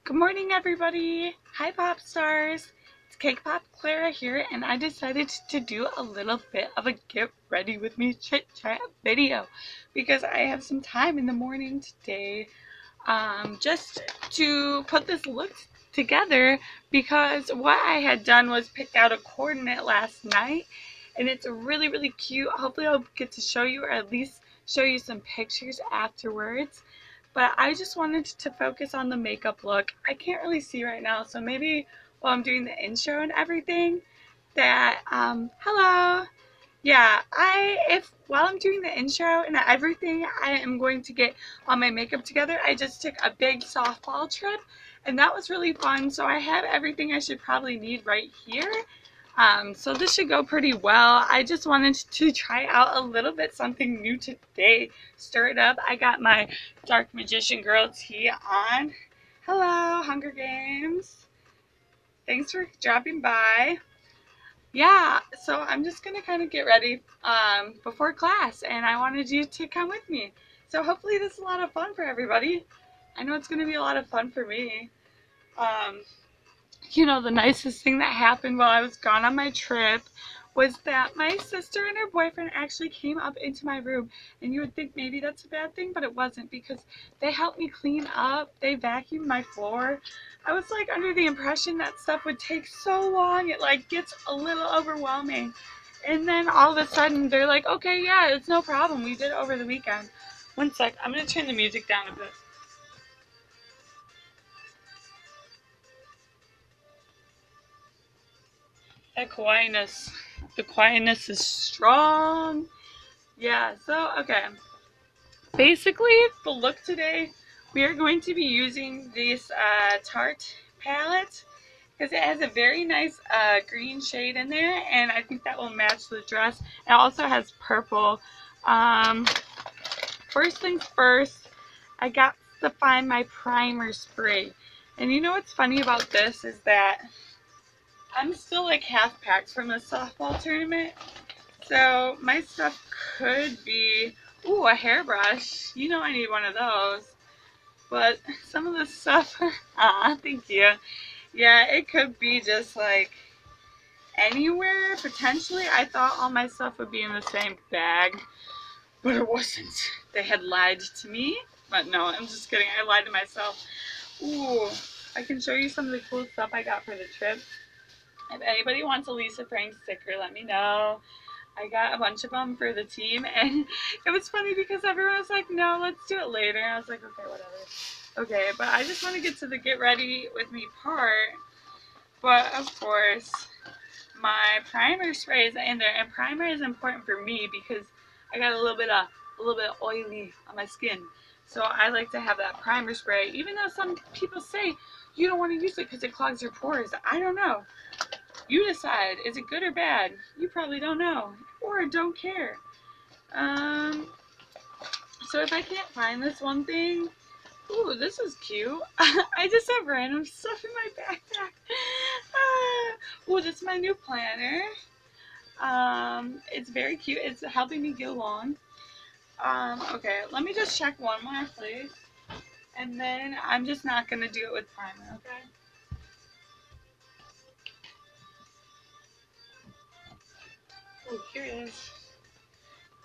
Good morning, everybody. Hi, pop stars. It's CakePopClara here, and I decided to do a little bit of a get ready with me chit chat video because I have some time in the morning today just to put this look together, because what I had done was pick out a coordinate last night, and it's really cute. Hopefully I'll get to show you, or at least show you some pictures afterwards. But I just wanted to focus on the makeup look. I can't really see right now, so maybe while I'm doing the intro and everything that, hello. Yeah, if while I'm doing the intro and everything, I am going to get all my makeup together. I just took a big softball trip, and that was really fun. So I have everything I should probably need right here. So this should go pretty well. I just wanted to try out a little bit something new today. Stir it up. I got my Dark Magician Girl tee on. Hello, Hunger Games. Thanks for dropping by. Yeah, so I'm just going to kind of get ready before class, and I wanted you to come with me. So hopefully this is a lot of fun for everybody. I know it's going to be a lot of fun for me. The nicest thing that happened while I was gone on my trip was that my sister and her boyfriend actually came up into my room, and you would think maybe that's a bad thing, but it wasn't, because they helped me clean up. They vacuumed my floor. I was like under the impression that stuff would take so long, it like gets a little overwhelming. And then all of a sudden they're like, okay, yeah, it's no problem. We did it over the weekend. One sec, I'm gonna turn the music down a bit. That Kawaii-ness. The Kawaii-ness is strong. Yeah, so, okay. Basically, the look today, we are going to be using this Tarte palette because it has a very nice green shade in there, and I think that will match the dress. It also has purple. First things first, I got to find my primer spray. And you know what's funny about this is that I'm still like half packed from the softball tournament, so my stuff could be, ooh, a hairbrush. You know I need one of those. But some of the stuff, thank you. Yeah, it could be just like anywhere, potentially. I thought all my stuff would be in the same bag, but it wasn't. They had lied to me, but no, I'm just kidding. I lied to myself. Ooh, I can show you some of the cool stuff I got for the trip. If anybody wants a Lisa Frank sticker, let me know. I got a bunch of them for the team, and it was funny because everyone was like, no, let's do it later. And I was like, okay, whatever. Okay, but I just want to get to the get ready with me part. But of course, my primer spray is in there, and primer is important for me because I got a little bit oily on my skin. So I like to have that primer spray, even though some people say you don't want to use it because it clogs your pores. I don't know. You decide. Is it good or bad? You probably don't know, or don't care. So if I can't find this one thing, ooh, this is cute. I just have random stuff in my backpack. Ooh, this is my new planner. It's very cute. It's helping me get along. Okay, let me just check one more place, and then I'm just not gonna do it with primer, okay? Oh, here it is.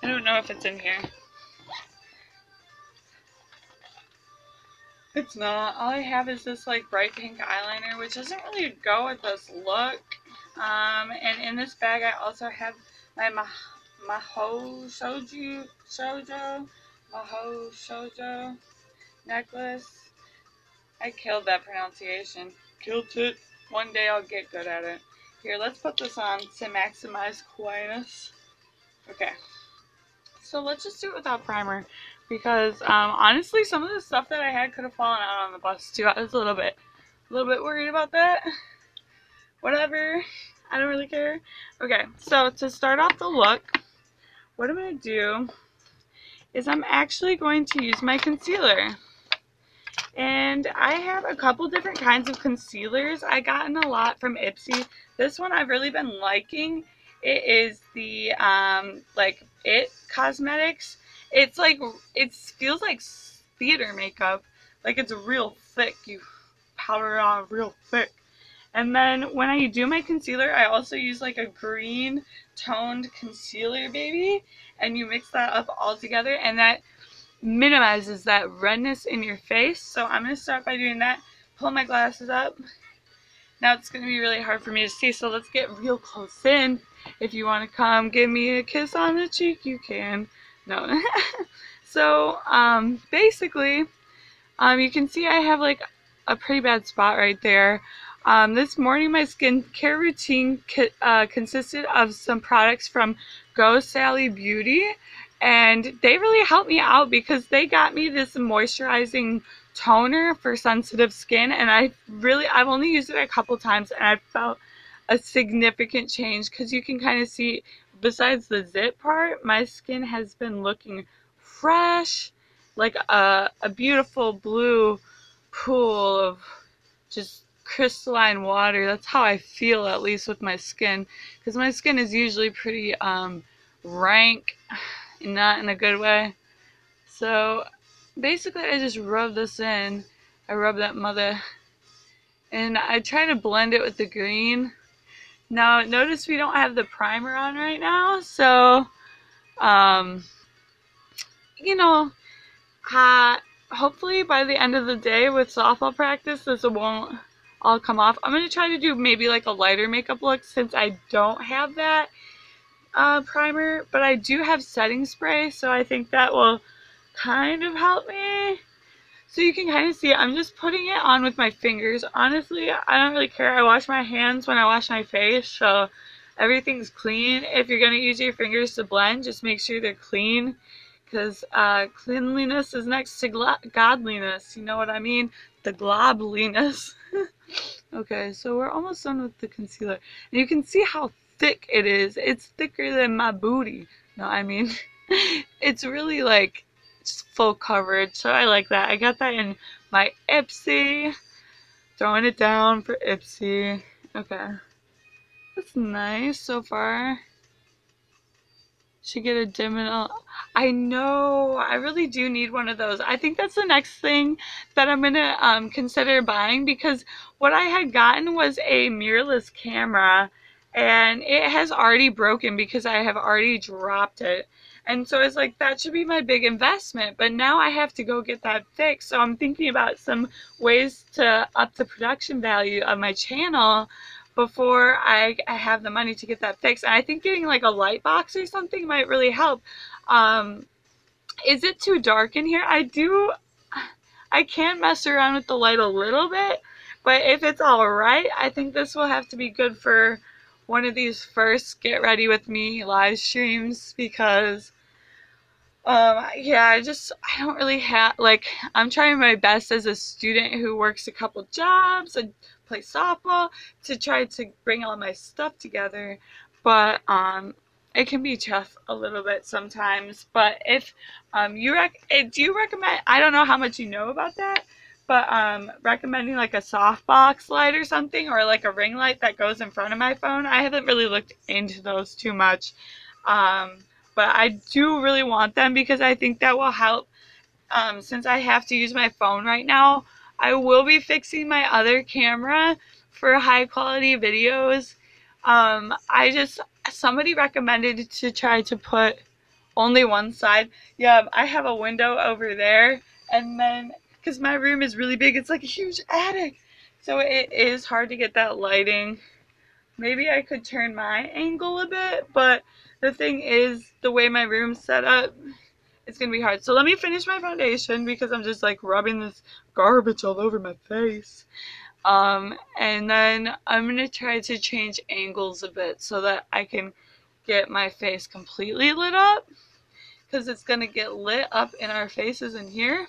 I don't know if it's in here. It's not. All I have is this like bright pink eyeliner, which doesn't really go with this look. And in this bag I also have my Maho Shoujo necklace. I killed that pronunciation. Killed it. One day I'll get good at it. Here, let's put this on to maximize Kawaii-ness. Okay. So let's just do it without primer, because honestly, some of the stuff that I had could have fallen out on the bus too. I was a little bit worried about that. Whatever, I don't really care. Okay, so to start off the look, what I'm gonna do is I'm actually going to use my concealer. And I have a couple different kinds of concealers. I gotten a lot from Ipsy. This one I've really been liking. It is the like It Cosmetics. It's like, it feels like theater makeup. Like it's real thick. You powder it on real thick. And then when I do my concealer, I also use like a green toned concealer, baby. And you mix that up all together, and that minimizes that redness in your face. So I'm going to start by doing that. Pull my glasses up. Now it's going to be really hard for me to see, so let's get real close in. If you want to come give me a kiss on the cheek, you can. No. So, basically, you can see I have like a pretty bad spot right there. This morning my skincare routine consisted of some products from Go Sally Beauty, and they really helped me out because they got me this moisturizing toner for sensitive skin, and I've only used it a couple times, and I've felt a significant change because you can kind of see, besides the zit part, my skin has been looking fresh, like a beautiful blue pool of just crystalline water. That's how I feel, at least with my skin, because my skin is usually pretty rank, not in a good way. So basically I just rub this in. I rub that mother, and I try to blend it with the green. Now notice we don't have the primer on right now, so you know, hopefully by the end of the day with softball practice this won't all come off. I'm going to try to do maybe like a lighter makeup look since I don't have that primer, but I do have setting spray, so I think that will kind of help me. So you can kind of see I'm just putting it on with my fingers. Honestly, I don't really care. I wash my hands when I wash my face, so everything's clean. If you're going to use your fingers to blend, just make sure they're clean, because cleanliness is next to godliness. You know what I mean? The globliness. Okay, so we're almost done with the concealer. And you can see how thick it is. It's thicker than my booty. No, I mean, it's really like just full coverage, so I like that. I got that in my Ipsy. Throwing it down for Ipsy. Okay. That's nice so far. Should get a dim and I know, I really do need one of those. I think that's the next thing that I'm gonna consider buying, because what I had gotten was a mirrorless camera, and it has already broken because I have already dropped it. And so it's like, that should be my big investment, but now I have to go get that fixed. So I'm thinking about some ways to up the production value of my channel before I have the money to get that fixed. And I think getting like a light box or something might really help. Is it too dark in here? I can mess around with the light a little bit, but if it's alright, I think this will have to be good for one of these first Get Ready With Me live streams, because yeah, I don't really have, like, I'm trying my best as a student who works a couple jobs and plays softball to try to bring all my stuff together, but it can be tough a little bit sometimes. But if do you recommend, I don't know how much you know about that, but recommending like a softbox light or something, or like a ring light that goes in front of my phone? I haven't really looked into those too much, but I do really want them because I think that will help. Since I have to use my phone right now, I will be fixing my other camera for high quality videos. Somebody recommended to try to put only one side. Yeah, I have a window over there, and then, because my room is really big, it's like a huge attic, so it is hard to get that lighting. Maybe I could turn my angle a bit, but the thing is, the way my room's set up, it's gonna be hard. So let me finish my foundation because I'm just like rubbing this garbage all over my face. And then I'm gonna try to change angles a bit so that I can get my face completely lit up, because it's gonna get lit up in our faces in here.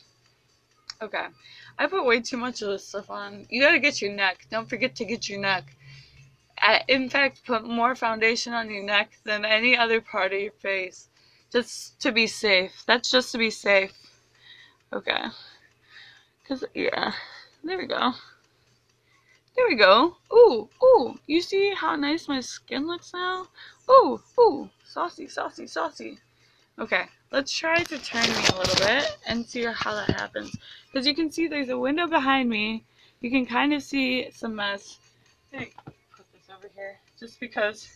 Okay, I put way too much of this stuff on. You gotta get your neck. Don't forget to get your neck. In fact, put more foundation on your neck than any other part of your face, just to be safe. That's just to be safe. Okay. Because, yeah. There we go. There we go. Ooh, ooh. You see how nice my skin looks now? Ooh, ooh. Saucy, saucy, saucy. Okay. Let's try to turn me a little bit and see how that happens. Because you can see there's a window behind me. You can kind of see some mess. I'm gonna put this over here just because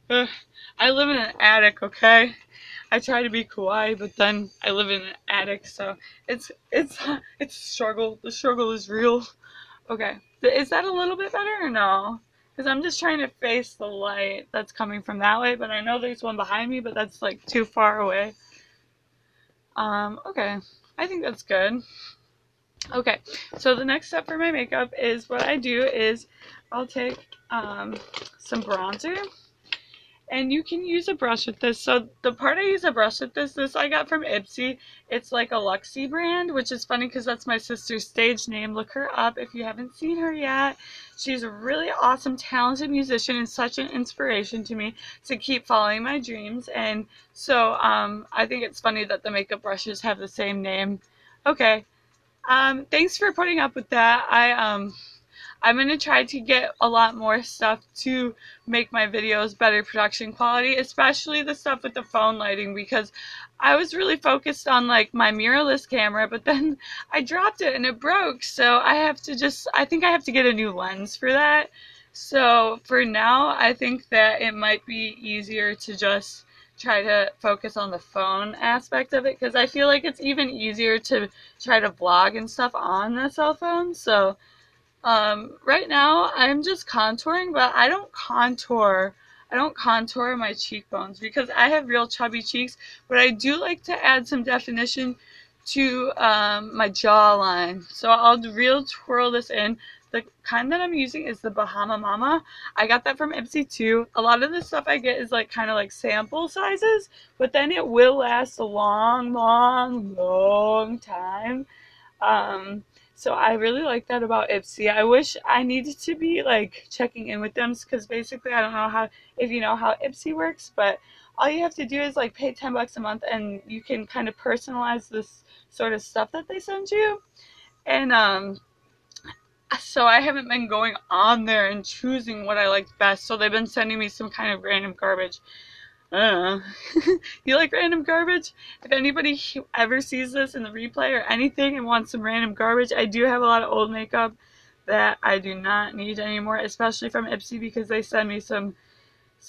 I live in an attic, okay? I try to be kawaii, but then I live in an attic, so it's a struggle. The struggle is real. Okay, is that a little bit better or no? Because I'm just trying to face the light that's coming from that way, but I know there's one behind me, but that's like too far away. Okay, I think that's good. Okay, so the next step for my makeup is what I do is I'll take some bronzer. And you can use a brush with this. So the part I use a brush with this I got from Ipsy. It's like a Luxie brand, which is funny because that's my sister's stage name. Look her up if you haven't seen her yet. She's a really awesome, talented musician and such an inspiration to me to keep following my dreams. And so I think it's funny that the makeup brushes have the same name. Okay. Thanks for putting up with that. I'm going to try to get a lot more stuff to make my videos better production quality, especially the stuff with the phone lighting, because I was really focused on like my mirrorless camera, but then I dropped it and it broke. So I think I have to get a new lens for that. So for now, I think that it might be easier to just try to focus on the phone aspect of it, because I feel like it's even easier to try to vlog and stuff on the cell phone. So right now I'm just contouring, but I don't contour my cheekbones because I have real chubby cheeks, but I do like to add some definition to my jawline. So I'll real twirl this in. The kind that I'm using is the Bahama Mama. I got that from Ipsy too. A lot of the stuff I get is like kind of like sample sizes, but then it will last a long, long, long time. So I really like that about Ipsy. I wish I needed to be like checking in with them, because basically I don't know if you know how Ipsy works, but all you have to do is like pay $10 a month and you can kind of personalize this sort of stuff that they send you. And so I haven't been going on there and choosing what I liked best. So they've been sending me some kind of random garbage. I don't know. You like random garbage? If anybody ever sees this in the replay or anything and wants some random garbage, I do have a lot of old makeup that I do not need anymore, especially from Ipsy, because they send me some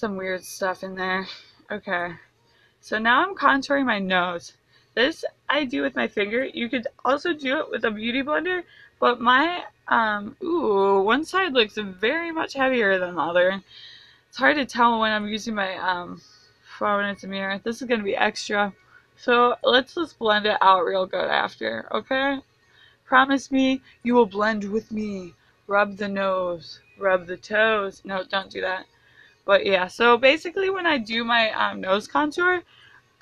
weird stuff in there. Okay. So now I'm contouring my nose. This I do with my finger. You could also do it with a beauty blender, but my one side looks very much heavier than the other. It's hard to tell when I'm using my phone in the mirror. This is gonna be extra. So let's just blend it out real good after, okay? Promise me you will blend with me. Rub the nose, rub the toes. No, don't do that. But yeah, so basically when I do my nose contour,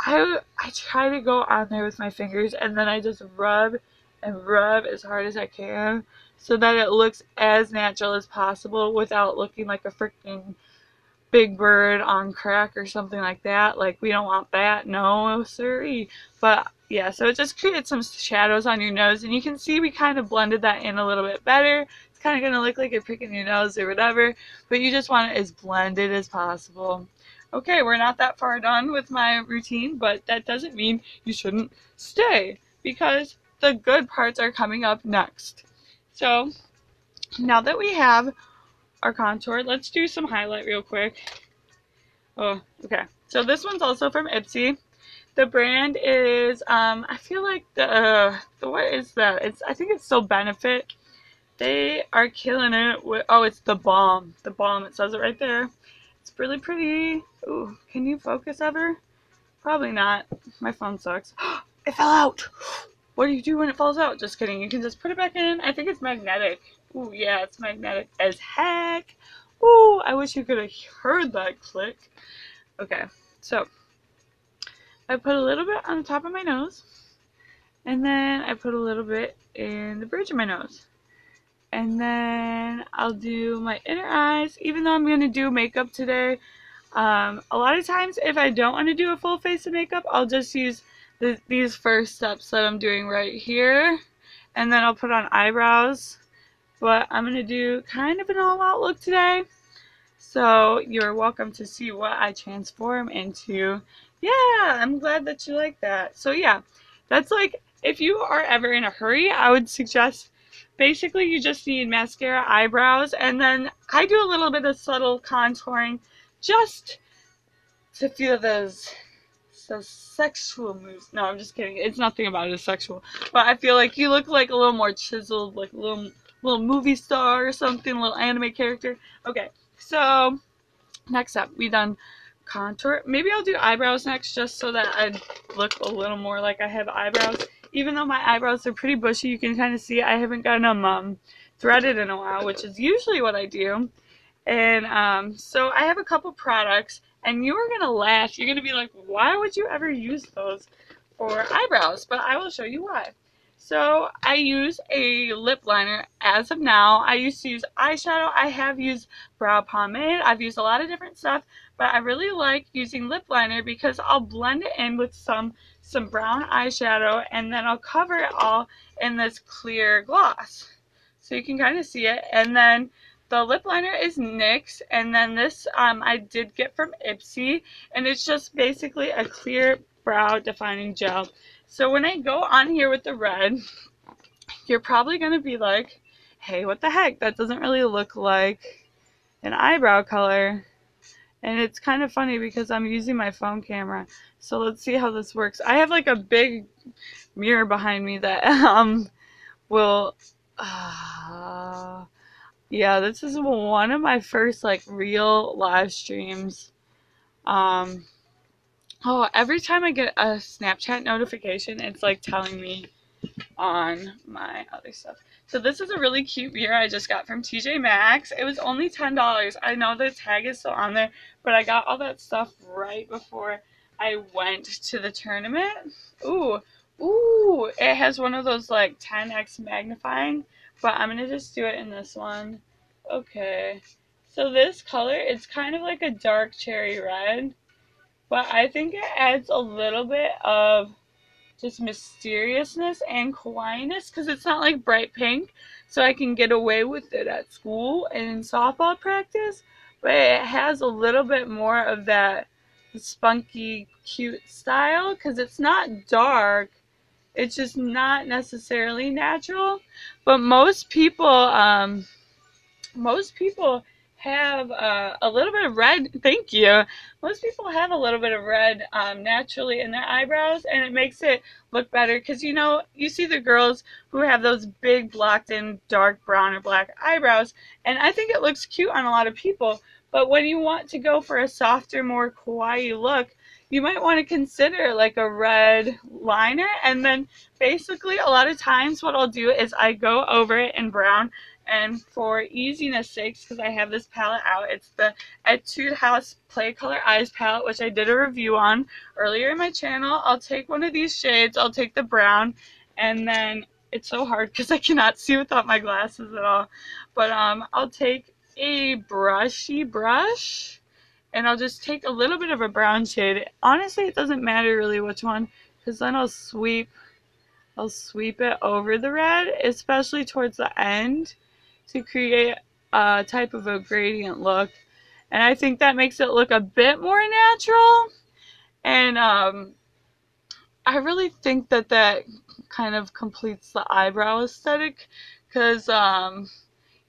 I try to go on there with my fingers, and then I just rub and rub as hard as I can so that it looks as natural as possible without looking like a freaking Big Bird on crack or something like that. Like, we don't want that. No, siree. But yeah, so it just creates some shadows on your nose, and you can see we kind of blended that in a little bit better. It's kind of going to look like you're picking your nose or whatever, but you just want it as blended as possible. Okay, we're not that far done with my routine, but that doesn't mean you shouldn't stay, because the good parts are coming up next. So now that we have our contour, let's do some highlight real quick. Oh, okay. So this one's also from Ipsy. The brand is I feel like the what is that? I think it's still Benefit. They are killing it with, oh, it's the Balm. The Balm, it says it right there. It's really pretty. Ooh, can you focus ever? Probably not. My phone sucks. It fell out. What do you do when it falls out? Just kidding. You can just put it back in. I think it's magnetic. Ooh, yeah, it's magnetic as heck. Ooh, I wish you could have heard that click. Okay, so I put a little bit on the top of my nose, and then I put a little bit in the bridge of my nose. And then I'll do my inner eyes, even though I'm going to do makeup today. A lot of times, if I don't want to do a full face of makeup, I'll just use these first steps that I'm doing right here, and then I'll put on eyebrows. But I'm going to do kind of an all-out look today, so you're welcome to see what I transform into. Yeah, I'm glad that you like that. So yeah, that's like, if you are ever in a hurry, I would suggest basically you just need mascara, eyebrows, and then I do a little bit of subtle contouring just to feel those sexual moves. No, I'm just kidding. It's nothing about it is sexual. But I feel like you look like a little more chiseled, like a little movie star or something, a little anime character. Okay, so next up, we done contour. Maybe I'll do eyebrows next just so that I look a little more like I have eyebrows. Even though my eyebrows are pretty bushy, you can kind of see I haven't gotten them threaded in a while, which is usually what I do. And so I have a couple products, and you're going to laugh. You're going to be like, why would you ever use those for eyebrows? But I will show you why. So I use a lip liner as of now. I used to use eyeshadow. I have used brow pomade. I've used a lot of different stuff, but I really like using lip liner because I'll blend it in with some brown eyeshadow, and then I'll cover it all in this clear gloss. So you can kind of see it. And then the lip liner is NYX, and then this I did get from Ipsy, and it's just basically a clear brow defining gel. So when I go on here with the red, you're probably going to be like, hey, what the heck? That doesn't really look like an eyebrow color. And it's kind of funny because I'm using my phone camera. So let's see how this works. I have like a big mirror behind me that will... yeah, this is one of my first like real live streams. Oh, every time I get a Snapchat notification, it's like telling me on my other stuff. So this is a really cute mirror I just got from TJ Maxx. It was only $10. I know the tag is still on there, but I got all that stuff right before I went to the tournament. Ooh, it has one of those like 10x magnifying, but I'm gonna just do it in this one. Okay, so this color, it's kind of like a dark cherry red, but I think it adds a little bit of just mysteriousness and kawaiiness because it's not like bright pink, so I can get away with it at school and in softball practice, but it has a little bit more of that spunky, cute style because it's not dark. It's just not necessarily natural, but most people have a little bit of red. Thank you. Most people have a little bit of red naturally in their eyebrows, and it makes it look better because you see the girls who have those big blocked in dark brown or black eyebrows, and I think it looks cute on a lot of people. But when you want to go for a softer, more kawaii look, you might want to consider like a red liner. And then basically a lot of times what I'll do is I go over it in brown. And for easiness sakes, because I have this palette out, it's the Etude House Play Color Eyes palette, which I did a review on earlier in my channel. I'll take one of these shades, I'll take the brown, and then it's so hard because I cannot see without my glasses at all. But I'll take a brushy brush, and I'll just take a little bit of a brown shade. Honestly, it doesn't matter really which one, because then I'll sweep it over the red, especially towards the end, to create a type of a gradient look. And I think that makes it look a bit more natural. And I really think that kind of completes the eyebrow aesthetic, because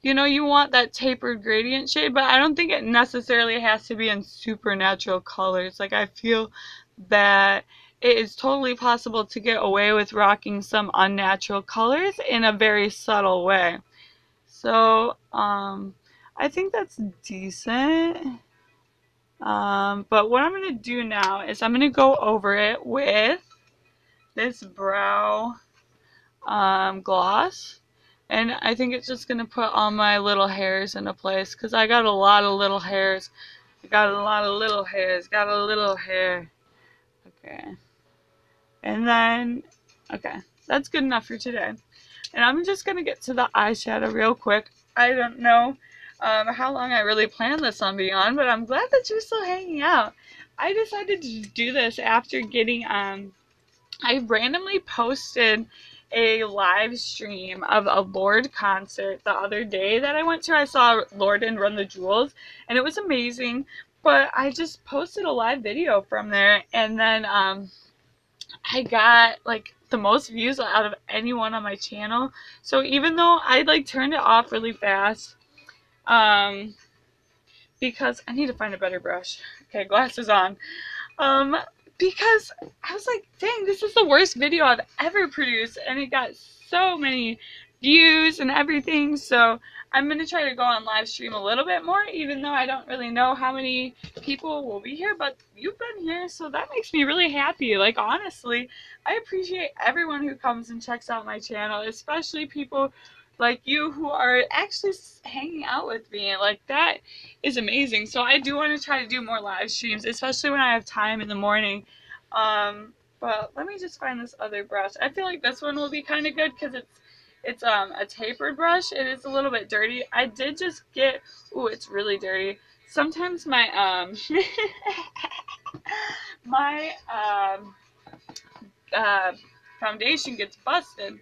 you want that tapered gradient shade, but I don't think it necessarily has to be in super natural colors. Like, I feel that it is totally possible to get away with rocking some unnatural colors in a very subtle way. So, I think that's decent. But what I'm going to do now is I'm going to go over it with this brow gloss. And I think it's just going to put all my little hairs into place, because I got a lot of little hairs. Got a little hair. Okay. And then, okay, that's good enough for today. And I'm just going to get to the eyeshadow real quick. I don't know how long I really planned this on being on, but I'm glad that you're still hanging out. I decided to do this after getting, I randomly posted a live stream of a Lorde concert the other day that I went to. I saw Lorde and Run the Jewels, and it was amazing. But I just posted a live video from there, and then I got like the most views out of anyone on my channel. So even though I like turned it off really fast, because I need to find a better brush. Okay, glasses on. Because I was like, dang, this is the worst video I've ever produced, and it got so many views and everything. So I'm gonna try to go on live stream a little bit more, even though I don't really know how many people will be here, but you've been here, so that makes me really happy. Like, honestly, I appreciate everyone who comes and checks out my channel, especially people like you who are actually hanging out with me. Like, that is amazing. So I do want to try to do more live streams, especially when I have time in the morning. But let me just find this other brush. I feel like this one will be kind of good because it's a tapered brush. It is a little bit dirty. I did just get, ooh, it's really dirty. Sometimes my my foundation gets busted.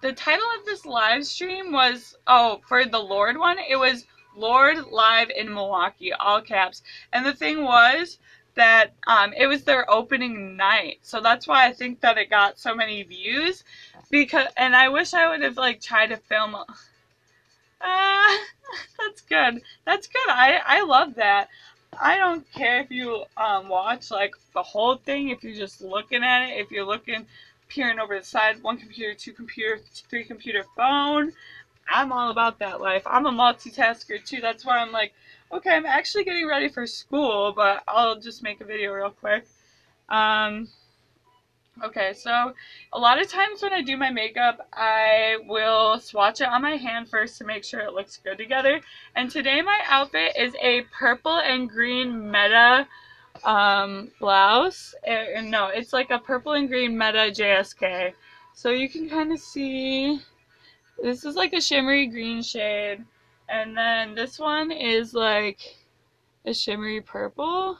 The title of this live stream was, oh, for the Lord one, it was Lord Live in Milwaukee, all caps. And the thing was that it was their opening night. So that's why I think that it got so many views. And I wish I would have like tried to film. That's good. That's good. I love that. I don't care if you watch like the whole thing, if you're just looking at it, if you're looking, peering over the side, 1 computer, 2 computer, 3 computer phone. I'm all about that life. I'm a multitasker too. That's why I'm like, okay, I'm actually getting ready for school, but I'll just make a video real quick. Okay, so a lot of times when I do my makeup, I will swatch it on my hand first to make sure it looks good together. And today my outfit is a purple and green meta blouse. No, it's like a purple and green meta JSK. So you can kind of see, this is like a shimmery green shade. And then this one is like a shimmery purple.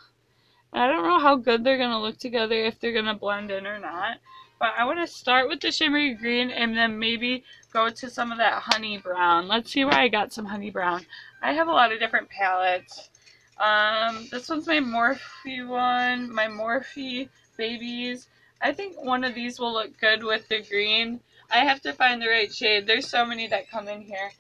I don't know how good they're going to look together, if they're going to blend in or not. But I want to start with the shimmery green and then maybe go to some of that honey brown. Let's see where I got some honey brown. I have a lot of different palettes. This one's my Morphe one, my Morphe Babies. I think one of these will look good with the green. I have to find the right shade. There's so many that come in here.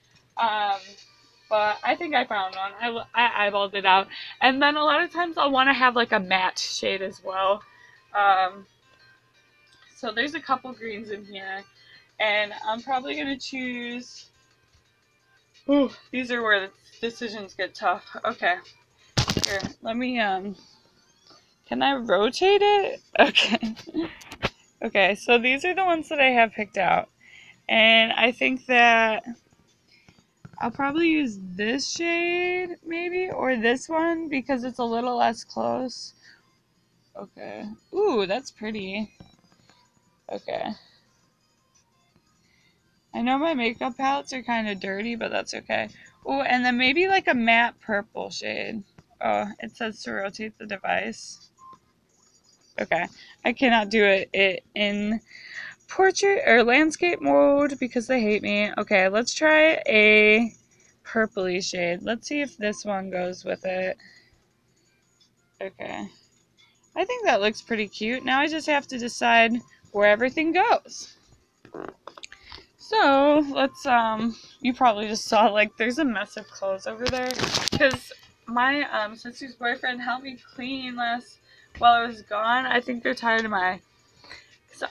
But I think I found one. I eyeballed it out. And then a lot of times I'll want to have like a matte shade as well. So there's a couple greens in here. And I'm probably going to choose... Ooh, these are where the decisions get tough. Okay. Here, let me, can I rotate it? Okay. Okay, so these are the ones that I have picked out. And I think that I'll probably use this shade, maybe, or this one, because it's a little less close. Okay. Ooh, that's pretty. Okay. I know my makeup palettes are kind of dirty, but that's okay. Ooh, and then maybe like a matte purple shade. Oh, it says to rotate the device. Okay. I cannot do it in portrait or landscape mode because they hate me. Okay, let's try a purpley shade. Let's see if this one goes with it. Okay. I think that looks pretty cute. Now I just have to decide where everything goes. So, let's, you probably just saw, like, there's a mess of clothes over there. Because my, sister's boyfriend helped me clean while I was gone. I think they're tired of my... So,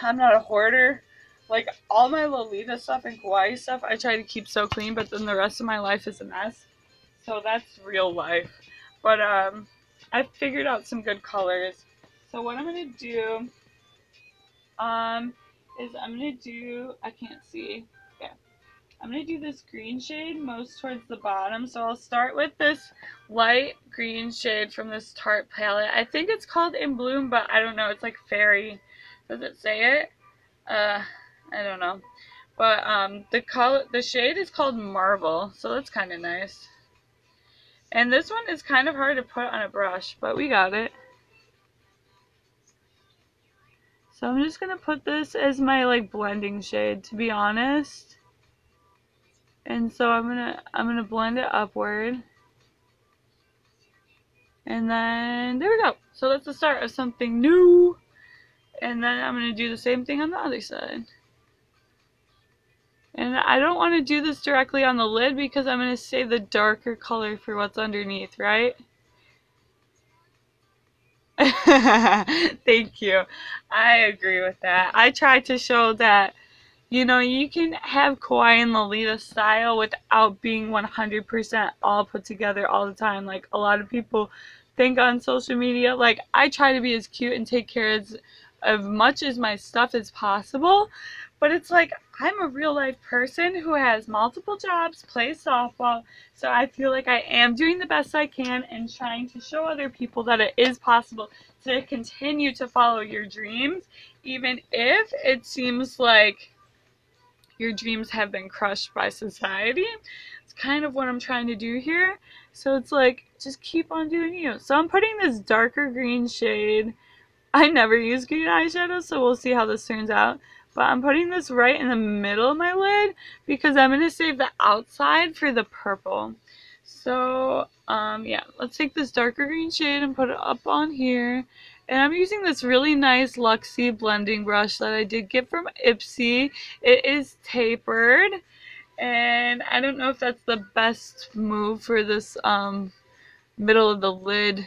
I'm not a hoarder. Like, all my Lolita stuff and Kawaii stuff, I try to keep so clean, but then the rest of my life is a mess. So that's real life. But, I figured out some good colors. So what I'm going to do, is I'm going to do, I can't see, okay. I'm going to do this green shade most towards the bottom. So I'll start with this light green shade from this Tarte palette. I think it's called In Bloom, but I don't know. It's like fairy. Does it say it? I don't know. But the shade is called Marble, so that's kind of nice. And this one is kind of hard to put on a brush, but we got it. So I'm just gonna put this as my like blending shade, to be honest. And so I'm gonna blend it upward. And then there we go. So that's the start of something new. And then I'm going to do the same thing on the other side. And I don't want to do this directly on the lid because I'm going to save the darker color for what's underneath, right? Thank you. I agree with that. I tried to show that, you know, you can have Kawaii and Lolita style without being 100% all put together all the time. Like a lot of people think on social media. Like I try to be as cute and take care of much as my stuff as possible. But it's like I'm a real life person who has multiple jobs, plays softball, so I feel like I am doing the best I can and trying to show other people that it is possible to continue to follow your dreams, even if it seems like your dreams have been crushed by society. It's kind of what I'm trying to do here. So it's like, just keep on doing you. So I'm putting this darker green shade. I never use green eyeshadow, so we'll see how this turns out. But I'm putting this right in the middle of my lid because I'm going to save the outside for the purple. So, yeah, let's take this darker green shade and put it up on here. And I'm using this really nice Luxie blending brush that I did get from Ipsy. It is tapered, and I don't know if that's the best move for this middle of the lid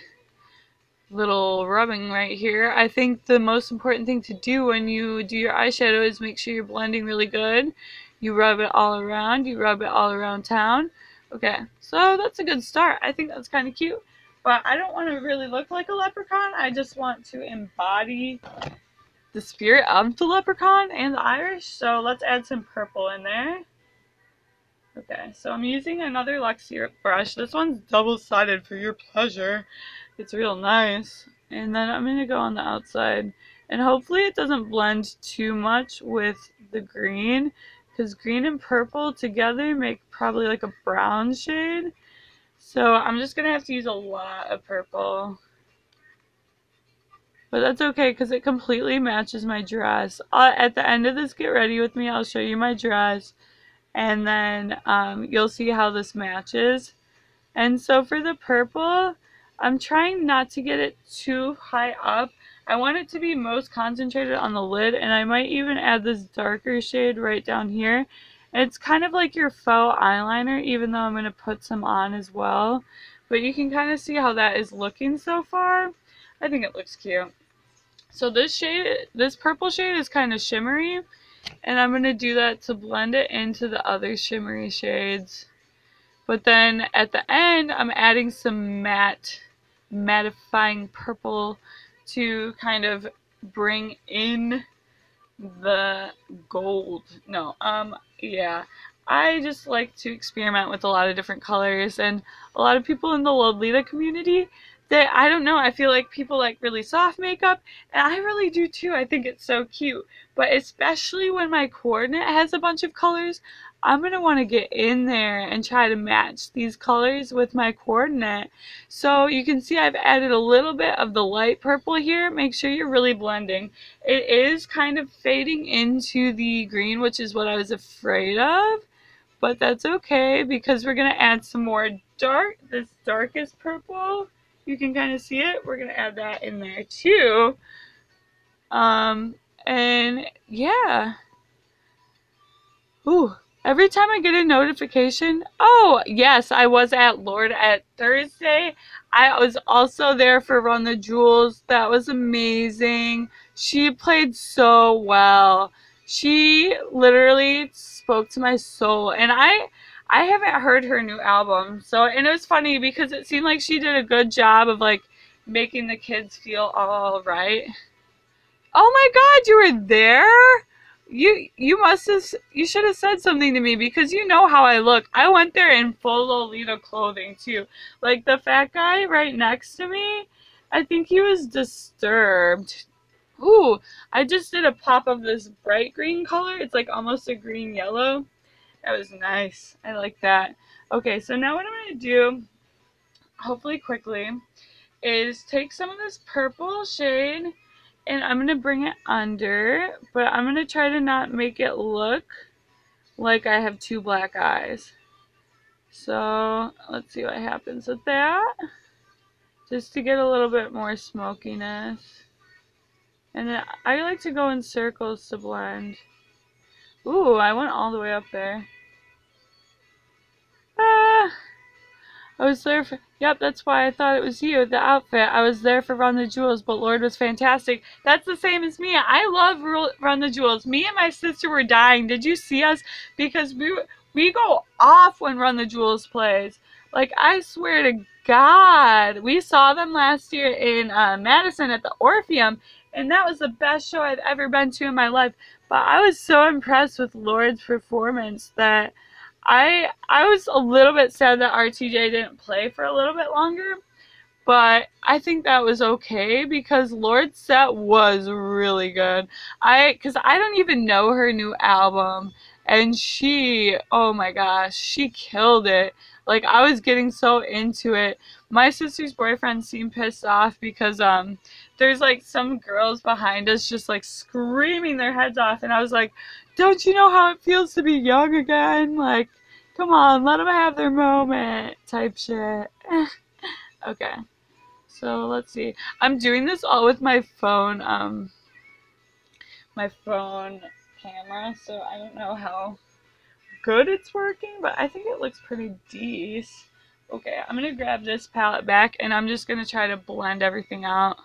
little rubbing right here. I think the most important thing to do when you do your eyeshadow is make sure you're blending really good. You rub it all around. You rub it all around town. Okay, so that's a good start. I think that's kind of cute. But I don't want to really look like a leprechaun. I just want to embody the spirit of the leprechaun and the Irish. So let's add some purple in there. Okay, so I'm using another Luxie brush. This one's double-sided for your pleasure. It's real nice. And then I'm going to go on the outside. And hopefully it doesn't blend too much with the green, because green and purple together make probably like a brown shade. So I'm just going to have to use a lot of purple. But that's okay because it completely matches my dress. At the end of this Get Ready With Me, I'll show you my dress. And then you'll see how this matches. And so for the purple, I'm trying not to get it too high up. I want it to be most concentrated on the lid, and I might even add this darker shade right down here. It's kind of like your faux eyeliner, even though I'm going to put some on as well. But you can kind of see how that is looking so far. I think it looks cute. So this shade, this purple shade is kind of shimmery. And I'm going to do that to blend it into the other shimmery shades. But then at the end, I'm adding some mattifying purple to kind of bring in the gold. No, yeah. I just like to experiment with a lot of different colors, and a lot of people in the Lolita community, I don't know, I feel like people like really soft makeup, and I really do too. I think it's so cute. But especially when my coordinate has a bunch of colors, I'm going to want to get in there and try to match these colors with my coordinate. So you can see I've added a little bit of the light purple here. Make sure you're really blending. It is kind of fading into the green, which is what I was afraid of. But that's okay because we're going to add some more this darkest purple. You can kind of see it. We're going to add that in there too. And yeah. Ooh, every time I get a notification, oh, yes, I was at Lord at Thursday. I was also there for Run the Jewels. That was amazing. She played so well. She literally spoke to my soul. And I haven't heard her new album. So, and it was funny because it seemed like she did a good job of like making the kids feel all right. Oh my God, you were there? You should have said something to me because you know how I look. I went there in full Lolita clothing too. Like the fat guy right next to me, I think he was disturbed. Ooh, I just did a pop of this bright green color. It's like almost a green yellow. That was nice. I like that. Okay, so now what I'm going to do, hopefully quickly, is take some of this purple shade and I'm going to bring it under, but I'm going to try to not make it look like I have two black eyes. So let's see what happens with that, just to get a little bit more smokiness. And then I like to go in circles to blend. Ooh, I went all the way up there. Ah! I was there for, yep, that's why I thought it was you, the outfit. I was there for Run the Jewels, but Lord was fantastic. That's the same as me. I love Run the Jewels. Me and my sister were dying. Did you see us? Because we go off when Run the Jewels plays. Like, I swear to God. We saw them last year in Madison at the Orpheum, and that was the best show I've ever been to in my life. But I was so impressed with Lord's performance that I was a little bit sad that RTJ didn't play for a little bit longer, but I think that was okay because Lord's set was really good. Cause I don't even know her new album, and she, oh my gosh, she killed it. Like, I was getting so into it. My sister's boyfriend seemed pissed off because there's like some girls behind us just like screaming their heads off, and I was like, don't you know how it feels to be young again? Like, come on, let them have their moment type shit. Okay. So let's see. I'm doing this all with my phone camera, so I don't know how good it's working, but I think it looks pretty decent. Okay, I'm gonna grab this palette back and I'm just gonna try to blend everything out.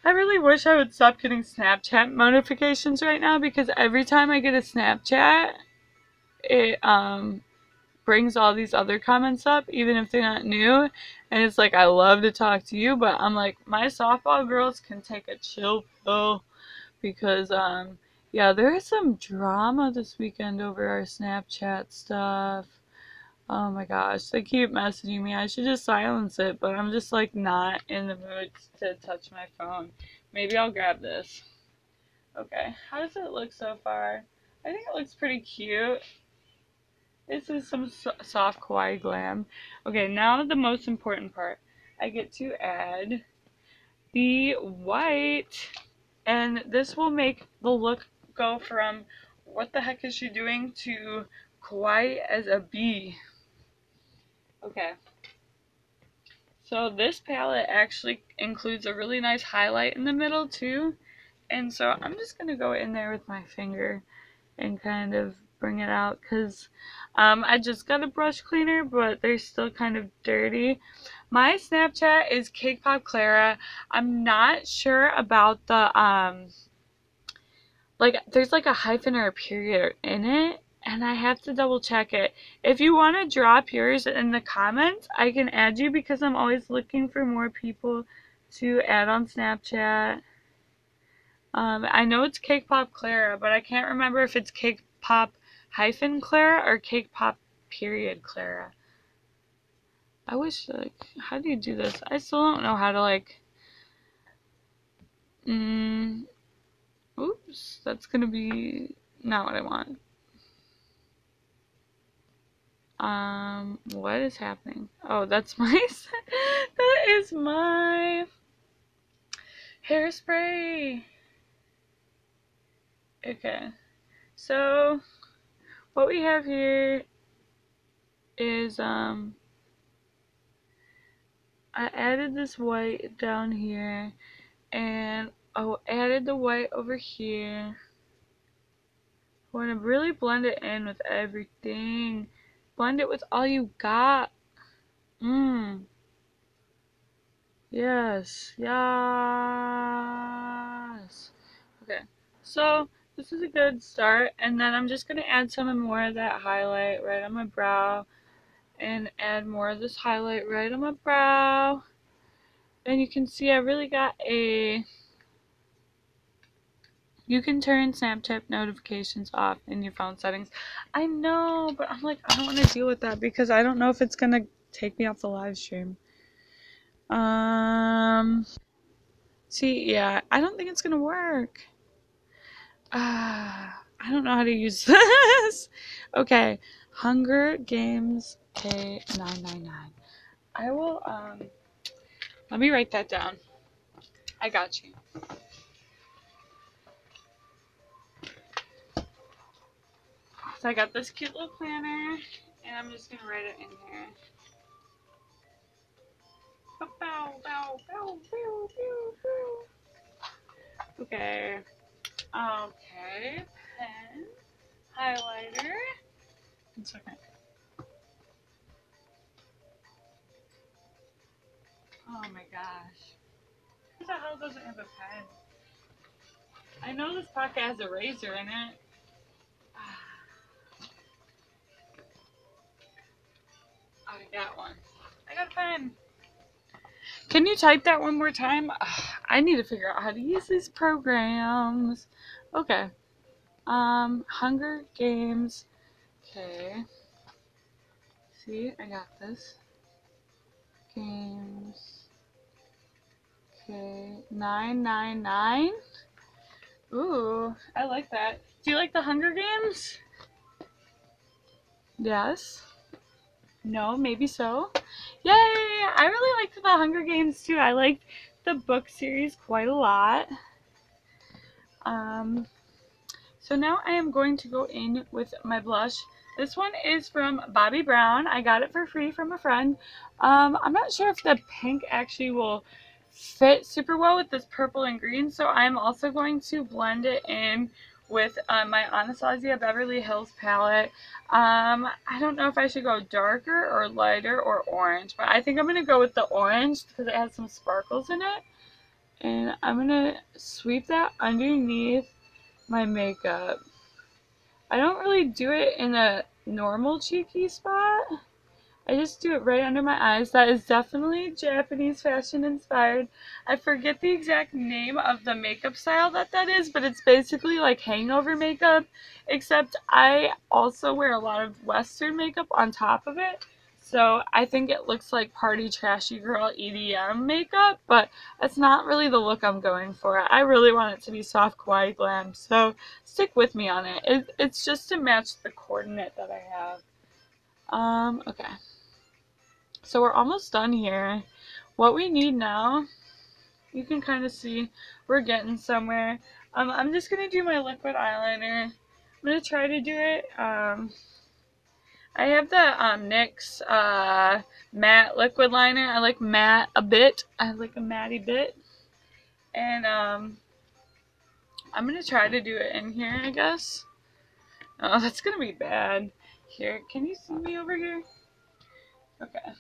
I really wish I would stop getting Snapchat notifications right now because every time I get a Snapchat, it brings all these other comments up, even if they're not new. And it's like, I love to talk to you, but I'm like, my softball girls can take a chill pill because, yeah, there is some drama this weekend over our Snapchat stuff. Oh my gosh, they keep messaging me. I should just silence it, but I'm just like not in the mood to touch my phone. Maybe I'll grab this. Okay, how does it look so far? I think it looks pretty cute. This is some soft Kawaii Glam. Okay, now the most important part. I get to add the white, and this will make the look go from what the heck is she doing to Kawaii as a bee. Okay. So this palette actually includes a really nice highlight in the middle too. And so I'm just going to go in there with my finger and kind of bring it out because I just got a brush cleaner, but they're still kind of dirty. My Snapchat is CakePopClara. I'm not sure about the like there's like a hyphen or a period in it, and I have to double check it. If you want to drop yours in the comments, I can add you because I'm always looking for more people to add on Snapchat. I know it's CakePopClara, but I can't remember if it's CakePop-Clara or CakePop-Clara. I wish, like, how do you do this? I still don't know how to, like, oops, that's gonna be not what I want. What is happening? Oh, that's my, that is my hairspray. Okay, so what we have here is, I added this white down here, and I added the white over here. I want to really blend it in with everything. Blend it with all you got. Yes. Yes. Okay. So, this is a good start. And then I'm just going to add some more of that highlight right on my brow. And add more of this highlight right on my brow. And you can see I really got a... You can turn Snapchat notifications off in your phone settings. I know, but I'm like, I don't want to deal with that because I don't know if it's going to take me off the live stream. See, yeah, I don't think it's going to work. I don't know how to use this. Okay, Hunger Games K999. I will, let me write that down. I got you. So I got this cute little planner, and I'm just gonna write it in here. Bow, bow, bow, bow, bow, bow. Okay. Okay. Pen. Highlighter. 1 second. Oh my gosh. Who the hell doesn't have a pen? I know this pocket has a razor in it. I got one. I got a pen. Can you type that one more time? I need to figure out how to use these programs. Okay. Hunger Games. Okay. See, I got this. Games. Okay. 999. Ooh, I like that. Do you like the Hunger Games? Yes. No, maybe so. Yay! I really liked the Hunger Games too. I liked the book series quite a lot. So now I am going to go in with my blush. This one is from Bobbi Brown. I got it for free from a friend. I'm not sure if the pink actually will fit super well with this purple and green, so I'm also going to blend it in with my Anastasia Beverly Hills palette. I don't know if I should go darker or lighter or orange, but I think I'm going to go with the orange because it has some sparkles in it. And I'm going to sweep that underneath my makeup. I don't really do it in a normal cheeky spot. I just do it right under my eyes. That is definitely Japanese fashion inspired. I forget the exact name of the makeup style that is, but it's basically like hangover makeup, except I also wear a lot of Western makeup on top of it. So I think it looks like party trashy girl EDM makeup, but that's not really the look I'm going for. I really want it to be soft Kawaii Glam, so stick with me on it. It's just to match the coordinate that I have. Okay. So we're almost done here. What we need now, you can kind of see we're getting somewhere. I'm just going to do my liquid eyeliner. I'm going to try to do it. I have the NYX matte liquid liner. I like matte a bit. I like a matty bit. And I'm going to try to do it in here, I guess. Oh, that's going to be bad. Here, can you see me over here? Okay.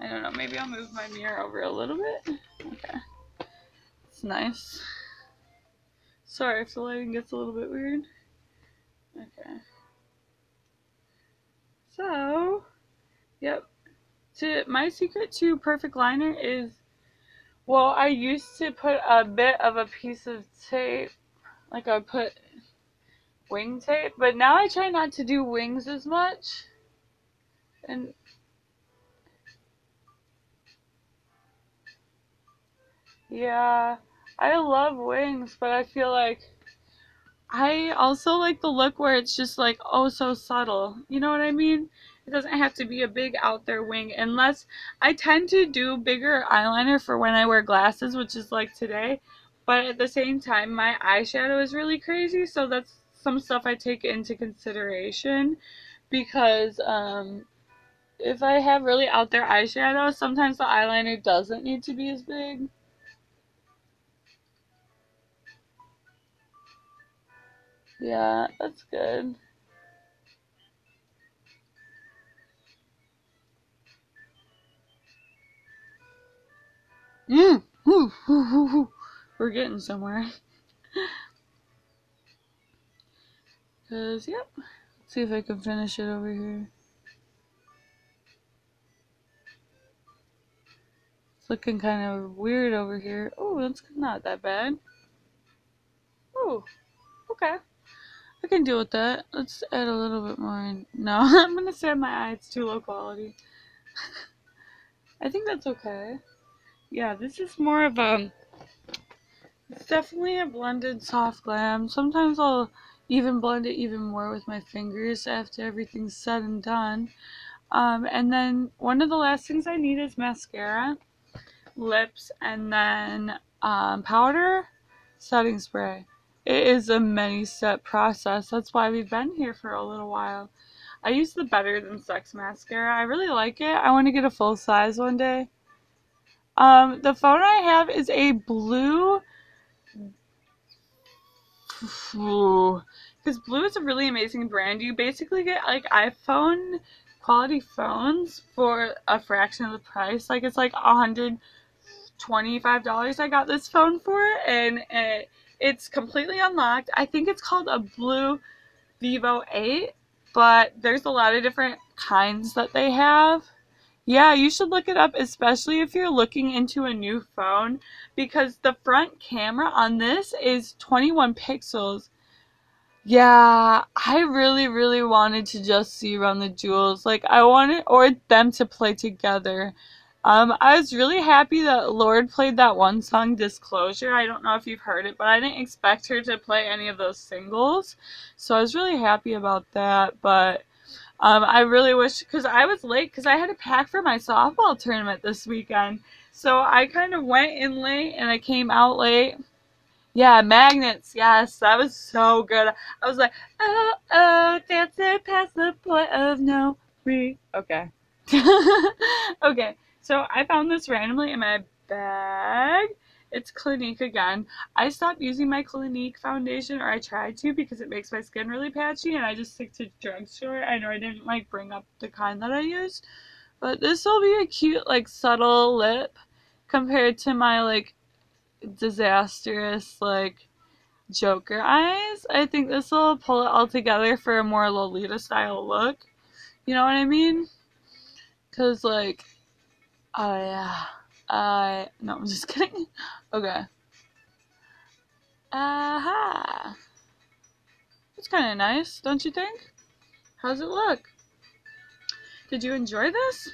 I don't know, maybe I'll move my mirror over a little bit. Okay. It's nice. Sorry if the lighting gets a little bit weird. Okay. So, yep. My secret to perfect liner is, well, I used to put a bit of a piece of tape, like I put wing tape, but now I try not to do wings as much. And yeah, I love wings, but I feel like I also like the look where it's just like, oh, so subtle. You know what I mean? It doesn't have to be a big out there wing, unless I tend to do bigger eyeliner for when I wear glasses, which is like today. But at the same time, my eyeshadow is really crazy, so that's some stuff I take into consideration. Because if I have really out there eyeshadow, sometimes the eyeliner doesn't need to be as big. Yeah, that's good. We're getting somewhere. Cause, yep. Let's see if I can finish it over here. It's looking kind of weird over here. Oh, that's not that bad. Oh, okay. I can deal with that. Let's add a little bit more in. No, I'm gonna say on my eye it's too low quality. I think that's okay. Yeah, this is more of a, it's definitely a blended soft glam. Sometimes I'll even blend it even more with my fingers after everything's said and done. And then one of the last things I need is mascara, lips, and then powder, setting spray. It is a many-step process. That's why we've been here for a little while. I use the Better Than Sex mascara. I really like it. I want to get a full size one day. The phone I have is a blue because Blue is a really amazing brand. You basically get like iPhone quality phones for a fraction of the price. Like it's like $125 I got this phone for, and it's completely unlocked. I think it's called a Blue Vivo 8, but there's a lot of different kinds that they have. Yeah, you should look it up, especially if you're looking into a new phone, because the front camera on this is 21 pixels. Yeah, I really, really wanted to just see Run the Jewels. Like, I wanted, or them to play together. I was really happy that Lorde played that one song, Disclosure. I don't know if you've heard it, but I didn't expect her to play any of those singles. So I was really happy about that, but I really wish, because I was late, because I had to pack for my softball tournament this weekend. So I kind of went in late, and I came out late. Yeah, magnets. Yes, that was so good. I was like, oh, oh, dancing past the point of no re. Okay. Okay, so I found this randomly in my bag. It's Clinique again. I stopped using my Clinique foundation, or I tried to, because it makes my skin really patchy, and I just stick to drugstore. I know I didn't like bring up the kind that I use, but this will be a cute, like, subtle lip compared to my, like, disastrous, like, Joker eyes. I think this will pull it all together for a more Lolita style look. You know what I mean? Cause like, oh yeah, no, I'm just kidding. Okay. Aha. It's kind of nice, don't you think? How's it look? Did you enjoy this?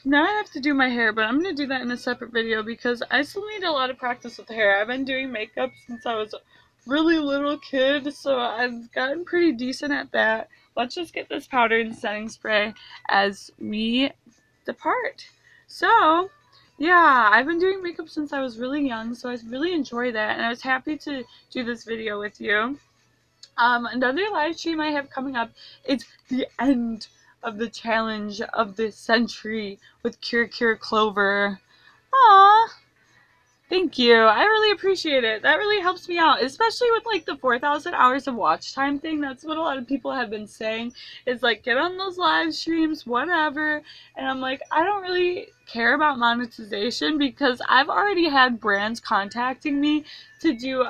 Now I have to do my hair, but I'm going to do that in a separate video because I still need a lot of practice with hair. I've been doing makeup since I was a really little kid, so I've gotten pretty decent at that. Let's just get this powder and setting spray as we depart. So, yeah, I've been doing makeup since I was really young, so I really enjoy that, and I was happy to do this video with you. Another live stream I have coming up is the end of the challenge of the century with Cure Clover. Aww. Thank you. I really appreciate it. That really helps me out, especially with like the 4,000 hours of watch time thing. That's what a lot of people have been saying, is like, get on those live streams, whatever. And I'm like, I don't really care about monetization because I've already had brands contacting me to do,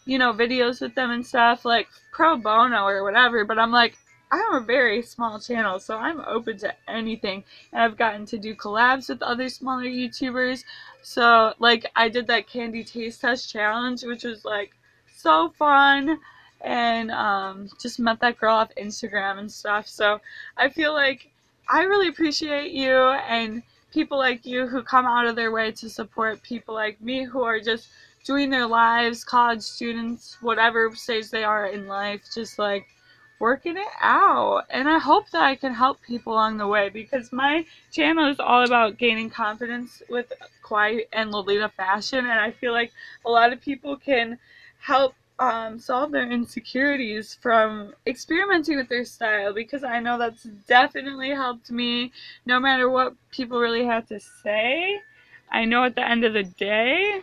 you know, videos with them and stuff, like pro bono or whatever. But I'm like, I'm a very small channel, so I'm open to anything. And I've gotten to do collabs with other smaller YouTubers. So, like, I did that candy taste test challenge, which was, like, so fun. And just met that girl off Instagram and stuff. So, I feel like I really appreciate you and people like you who come out of their way to support people like me who are just doing their lives, college students, whatever stage they are in life, just, like, working it out. And I hope that I can help people along the way because my channel is all about gaining confidence with Kawaii and Lolita fashion, and I feel like a lot of people can help solve their insecurities from experimenting with their style, because I know that's definitely helped me. No matter what people really have to say, I know at the end of the day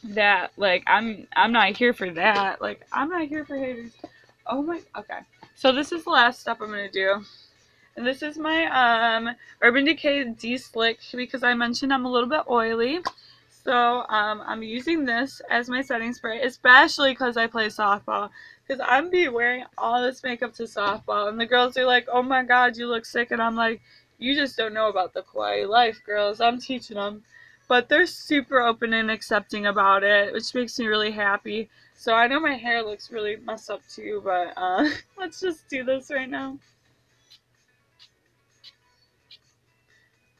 that, like, I'm not here for that. Like, I'm not here for haters. Oh my, okay. So this is the last step I'm going to do. And this is my Urban Decay De-Slick because I mentioned I'm a little bit oily. So I'm using this as my setting spray, especially because I play softball. Because I'm be wearing all this makeup to softball. And the girls are like, oh my god, you look sick. And I'm like, you just don't know about the Kawaii life, girls. I'm teaching them. But they're super open and accepting about it, which makes me really happy. So I know my hair looks really messed up too, but let's just do this right now.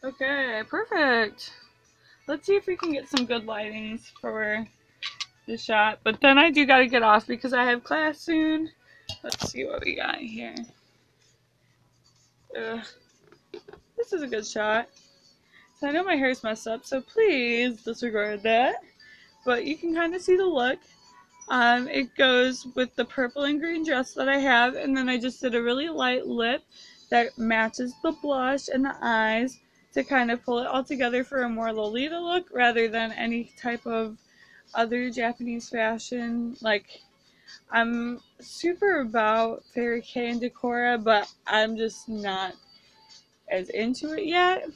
Okay, perfect. Let's see if we can get some good lightings for the shot. But then I do gotta get off because I have class soon. Let's see what we got here. This is a good shot. So I know my hair's messed up, so please disregard that. But you can kind of see the look. It goes with the purple and green dress that I have, and then I just did a really light lip that matches the blush and the eyes to kind of pull it all together for a more Lolita look rather than any type of other Japanese fashion. Like, I'm super about fairy Kei and Decora, but I'm just not as into it yet.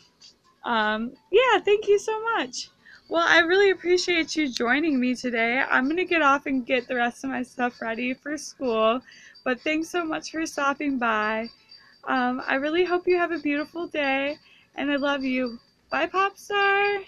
Yeah, thank you so much. Well, I really appreciate you joining me today. I'm going to get off and get the rest of my stuff ready for school, but thanks so much for stopping by. I really hope you have a beautiful day, and I love you. Bye, Popstar!